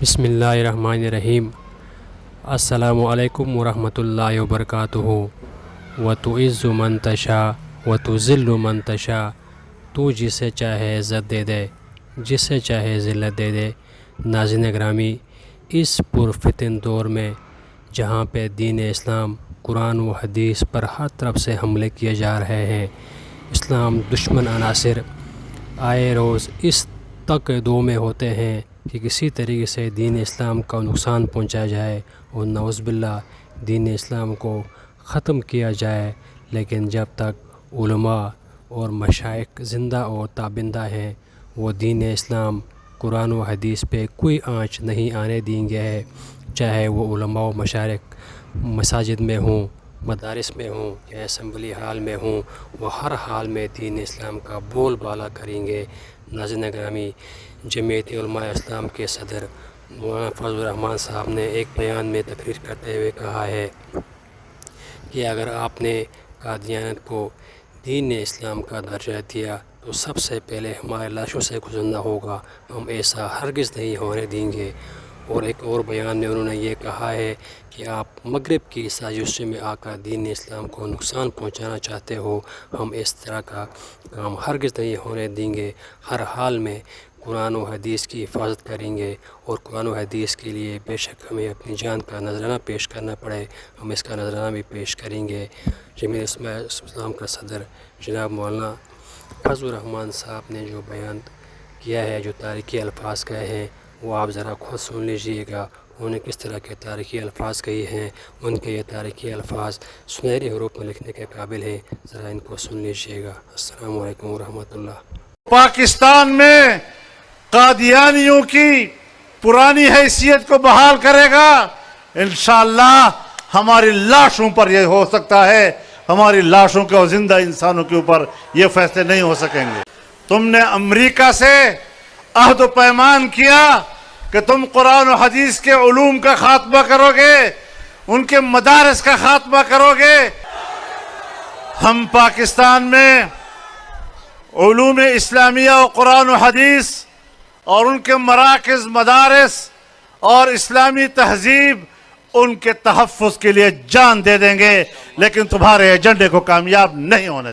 بسم اللہ الرحمن الرحیم۔ السلام علیکم ورحمۃ اللہ وبرکاتہ۔ وتعز من تشاء وتذل من تشاء، تو جسے چاہے عزت دے دے، جسے چاہے ذلت دے دے۔ ناظرین گرامی، اس پرفتن دور میں جہاں پہ دین اسلام، قرآن و حدیث پر ہر طرف سے حملے کیے جا رہے ہیں، اسلام دشمن عناصر آئے روز اس تک دو میں ہوتے ہیں کہ کسی طریقے سے دین اسلام کا نقصان پہنچایا جائے اور نعوذ باللہ دین اسلام کو ختم کیا جائے۔ لیکن جب تک علماء اور مشائخ زندہ اور تابندہ ہیں، وہ دین اسلام، قرآن و حدیث پہ کوئی آنچ نہیں آنے دیں گے، چاہے وہ علماء و مشائخ مساجد میں ہوں، مدارس میں ہوں یا اسمبلی ہال میں ہوں، وہ ہر حال میں دین اسلام کا بول بالا کریں گے۔ ناظرین گرامی، جمعیت علماء اسلام کے صدر مولانا فضل الرحمان صاحب نے ایک بیان میں تقریر کرتے ہوئے کہا ہے کہ اگر آپ نے قادیانیت کو دین اسلام کا درجہ دیا تو سب سے پہلے ہمارے لاشوں سے گزرنا ہوگا، ہم ایسا ہرگز نہیں ہونے دیں گے۔ اور ایک اور بیان میں انہوں نے یہ کہا ہے کہ آپ مغرب کی سازشوں میں آ کر دین اسلام کو نقصان پہنچانا چاہتے ہو، ہم اس طرح کا کام ہرگز نہیں ہونے دیں گے، ہر حال میں قرآن و حدیث کی حفاظت کریں گے، اور قرآن و حدیث کے لیے بے شک ہمیں اپنی جان کا نذرانہ پیش کرنا پڑے، ہم اس کا نذرانہ بھی پیش کریں گے۔ جمعیت اسلام کا صدر جناب مولانا فضل الرحمان صاحب نے جو بیان کیا ہے، جو تاریخی الفاظ کہے ہیں، وہ آپ ذرا خود سن لیجئے گا، انہوں نے کس طرح کے تاریخی الفاظ کہی ہیں۔ ان کے یہ تاریخی الفاظ سنہری حروف میں لکھنے کے قابل ہیں، ذرا ان کو سن لیجئے گا۔ السلام علیکم ورحمۃ اللہ۔ پاکستان میں قادیانیوں کی پرانی حیثیت کو بحال کرے گا، انشاءاللہ ہماری لاشوں پر یہ ہو سکتا ہے، ہماری لاشوں کے اور زندہ انسانوں کے اوپر یہ فیصلے نہیں ہو سکیں گے۔ تم نے امریکہ سے عہد و پیمان کیا کہ تم قرآن و حدیث کے علوم کا خاتمہ کرو گے، ان کے مدارس کا خاتمہ کرو گے۔ ہم پاکستان میں علوم اسلامیہ و قرآن و حدیث اور ان کے مراکز، مدارس اور اسلامی تہذیب، ان کے تحفظ کے لیے جان دے دیں گے، لیکن تمہارے ایجنڈے کو کامیاب نہیں ہونے